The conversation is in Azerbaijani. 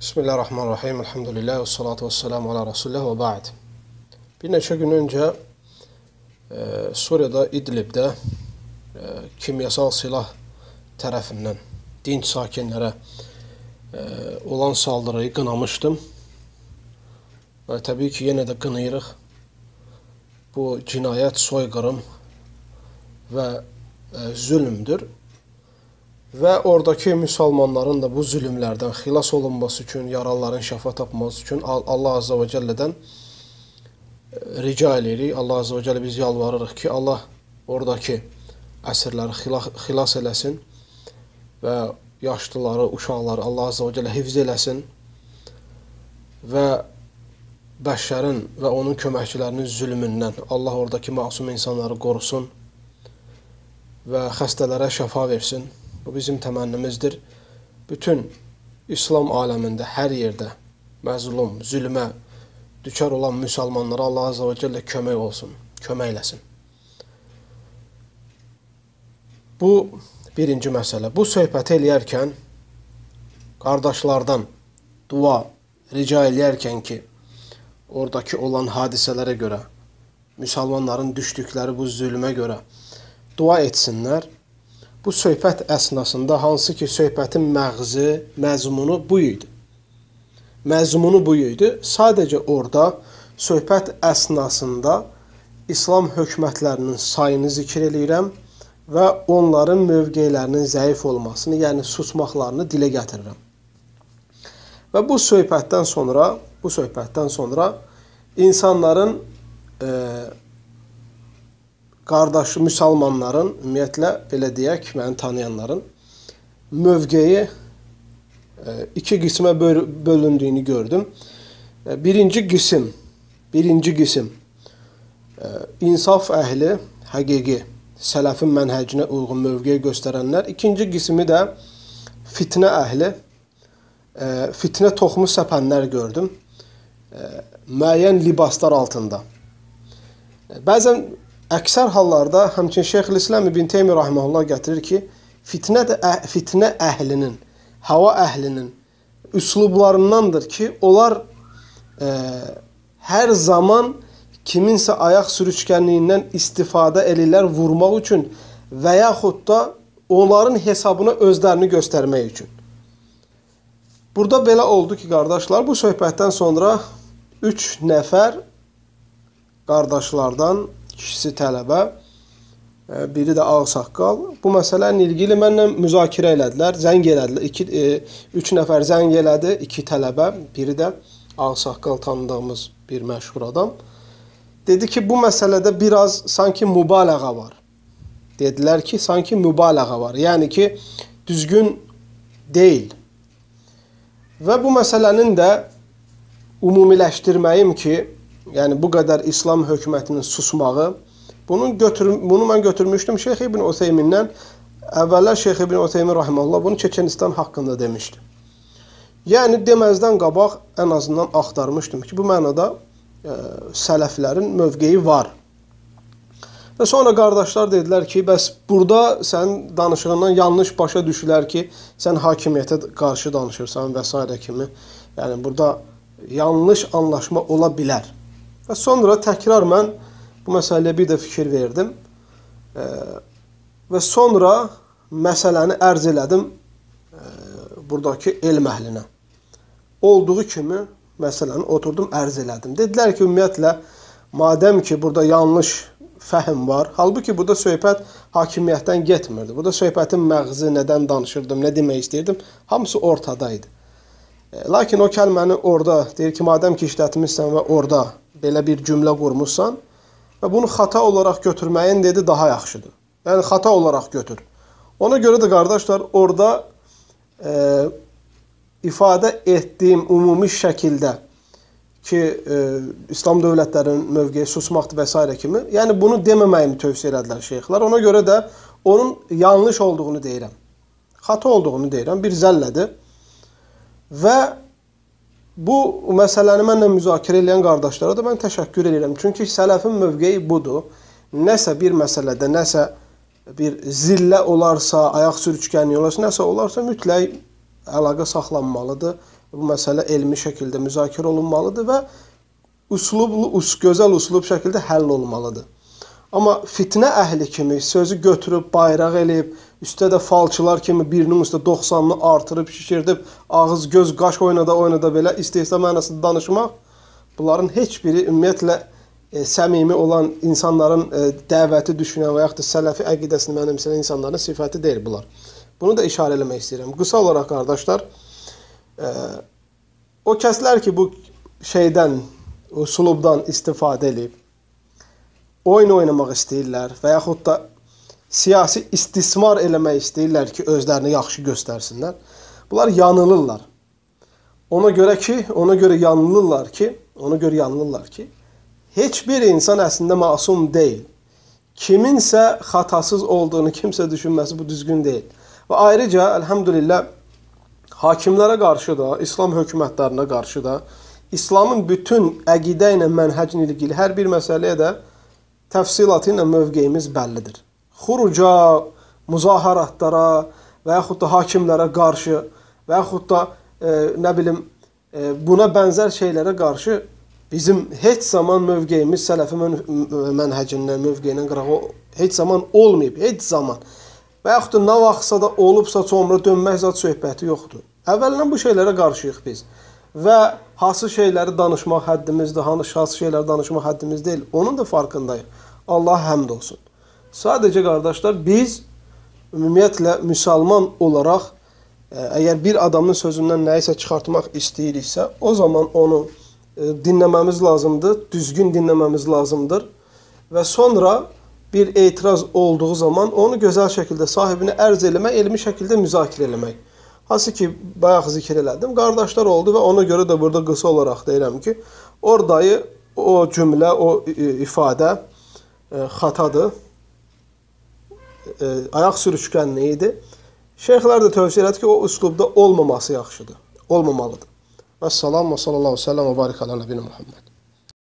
Bismillahirrahmanirrahim. Elhamdülillah ve salatu ve selamu ala Resulullah ve ba'd. Bir neçə gün öncə Suriyada, İdlibdə kimyasal silah tərəfindən dinc sakinlərə olan saldırıyı qınamışdım. Və təbii ki, yenə də qınayırıq. Bu cinayət, soyqırım və zülmdür. Və oradakı müsəlmanların da bu zülmlərdən xilas olunması üçün, yaralıların şəfa tapması üçün Allah Azza və Cəllədən rica edirik. Allah Azza və Cəllə biz yalvarırıq ki, Allah oradakı əsirləri xilas eləsin və yaşlıları, uşaqları Allah Azza və Cəllə hifz eləsin və bəşərin və onun köməkçilərinin zülmündən Allah oradakı məsum insanları qorusun və xəstələrə şəfa versin. Bu bizim təmənnimizdir. Bütün İslam aləmində, hər yerdə məzlum, zülmə düçar olan müsəlmanlara Allah Azza və Cəllə kömək olsun, kömək eləsin. Bu birinci məsələ. Bu söhbəti eləyərkən qardaşlardan dua rica eləyərkən ki, oradakı olan hadisələrə görə, müsəlmanların düşdükləri bu zülmə görə dua etsinlər. Bu söhbət əsnasında hansı ki, söhbətin məğzi, məzmunu bu idi. Məzmunu bu idi. Sadəcə orada söhbət əsnasında İslam hökumətlərinin sayını zikr eləyirəm və onların mövqelərinin zəif olmasını, yəni susmaqlarını dilə gətirirəm. Və bu söhbətdən sonra insanların qardaşı müsəlmanların, ümumiyyətlə, belə deyək, məni tanıyanların mövqeyi iki qismə bölündüyünü gördüm. Birinci qism insaf əhli, həqiqi, sələfin mənhəcinə uyğun mövqeyi göstərənlər. İkinci qismi də fitnə əhli, fitnə toxumu səpənlər gördüm. Müəyyən libaslar altında. Bəzən əksər hallarda həmçinin Şeyxülislam İbn Teymiyyə rahimehullah gətirir ki, fitnə əhlinin, hava əhlinin üslublarındandır ki, onlar hər zaman kiminsə ayaq sürüşkənliyindən istifadə edirlər vurmaq üçün və yaxud da onların hesabına özlərini göstərmək üçün. Burada belə oldu ki, qardaşlar, bu söhbətdən sonra 3 nəfər qardaşlardan ikisi tələbə, biri də ağsaqqal. Bu məsələni ilgili mənlə müzakirə elədilər, zəng elədilər. 3 nəfər zəng elədi, 2 tələbə, biri də ağsaqqal tanıdığımız bir məşhur adam. Dedi ki, bu məsələdə biraz sanki mübaliğə var. Dedilər ki, sanki mübaliğə var. Yəni ki, düzgün deyil. Və bu məsələnin də ümumiləşdirməyim ki, yəni bu qədər İslam hökumətinin susmağı, bunu mən götürmüşdüm Şeyx İbn Utheymindən. Əvvəllər Şeyx İbn Utheymin rahimehullah bunu Çeçenistan haqqında demişdi. Yəni deməzdən qabaq ən azından axtarmışdım ki, bu mənada sələflərin mövqeyi var. Və sonra qardaşlar dedilər ki, bəs burada sən danışığından yanlış başa düşülər ki, sən hakimiyyətə qarşı danışırsan və s. kimi. Yəni burada yanlış anlaşma ola bilər. Və sonra təkrar mən bu məsələyə bir də fikir verdim və sonra məsələni ərz elədim buradakı elm əhlinə. Olduğu kimi məsələni oturdum, ərz elədim. Dedilər ki, ümumiyyətlə, madəm ki, burada yanlış fəhim var, halbuki burada söhbət hakimiyyətdən getmirdi. Burada söhbətin məğzi, nədən danışırdım, nə demək istəyirdim, hamısı ortadaydı. Lakin o kəlməni orada, deyir ki, madəm ki, işlətmişsən və orada belə bir cümlə qurmuşsan və bunu xata olaraq götürməyin dedi daha yaxşıdır. Yəni, xata olaraq götür. Ona görə də qardaşlar, orada ifadə etdiyim ümumi şəkildə ki, İslam dövlətlərinin mövqeyi susmaqdır və s. kimi, yəni bunu deməməyimi tövsiyə elədilər şeyxlər. Ona görə də onun yanlış olduğunu deyirəm. Xata olduğunu deyirəm, bir zəllədir. Və bu məsələni mənlə müzakirə edən qardaşlara da mən təşəkkür edirəm. Çünki sələfin mövqeyi budur. Nəsə bir məsələdə, nəsə bir zillə olarsa, ayaq sürüşkənliyi olarsa, nəsə olarsa mütləq əlaqə saxlanmalıdır. Bu məsələ elmi şəkildə müzakirə olunmalıdır və gözəl üslub şəkildə həll olmalıdır. Amma fitnə əhli kimi sözü götürüb, bayraq eləyib, üstə də falçılar kimi birinin üstə 90-ını artırıb, şişirdib, ağız, göz, qaş oynada belə istehza mənasında danışmaq, bunların heç biri ümumiyyətlə səmimi olan insanların dəvəti düşünən və yaxud da sələfi əqidəsini mənimsəyən insanların sifəti deyil bunlar. Bunu da işarə eləmək istəyirəm. Qısa olaraq qardaşlar, o kəslər ki, bu şeydən, üslubdan istifadə edib, oyun oynamaq istəyirlər və yaxud da siyasi istismar eləmək istəyirlər ki, özlərini yaxşı göstərsinlər. Bunlar yanılırlar. Ona görə yanılırlar ki, heç bir insan əslində masum deyil. Kiminsə xatasız olduğunu kimsə düşünməsi bu düzgün deyil. Və ayrıca, əlhəmdülillah, hakimlərə qarşı da, İslam hökumətlərinə qarşı da, İslamın bütün əqidə ilə mənhəclə ilgili hər bir məsələyə də təfsilatı ilə mövqeyimiz bəllidir. Xuruca, müzaharatlara və yaxud da hakimlərə qarşı və yaxud da buna bənzər şeylərə qarşı bizim heç zaman mövqeyimiz sələfi mənhəcindən, mövqeyindən qırağı heç zaman olmayıb, heç zaman. Və yaxud da nə vaxtsa da olubsa sonra dönmək zat söhbəti yoxdur. Əvvəldən bu şeylərə qarşıyıq biz. Və hansı şeyləri danışmaq həddimizdir, hansı şeyləri danışmaq həddimiz deyil. Onun da farkındayıq. Allah həmd olsun. Sadəcə qardaşlar, biz ümumiyyətlə müsəlman olaraq əgər bir adamın sözündən nəyisə çıxartmaq istəyiriksə, o zaman onu dinləməmiz lazımdır, düzgün dinləməmiz lazımdır və sonra bir etiraz olduğu zaman onu gözəl şəkildə sahibinə ərz eləmək, elmi şəkildə müzakirə eləmək. Hansı ki, bayaq zikr elədim, qardaşlar oldu və ona görə də burada qısa olaraq deyirəm ki, oradayı o cümlə, o ifadə xatadır, ayaq sürüşkənliyi idi. Şeyxlər də tövsiyə elədi ki, o üslubda olmaması yaxşıdır, olmamalıdır. Vəssalam və sallallahu aleyhi və səlləm və barik alə nəbiyyə Muhammed.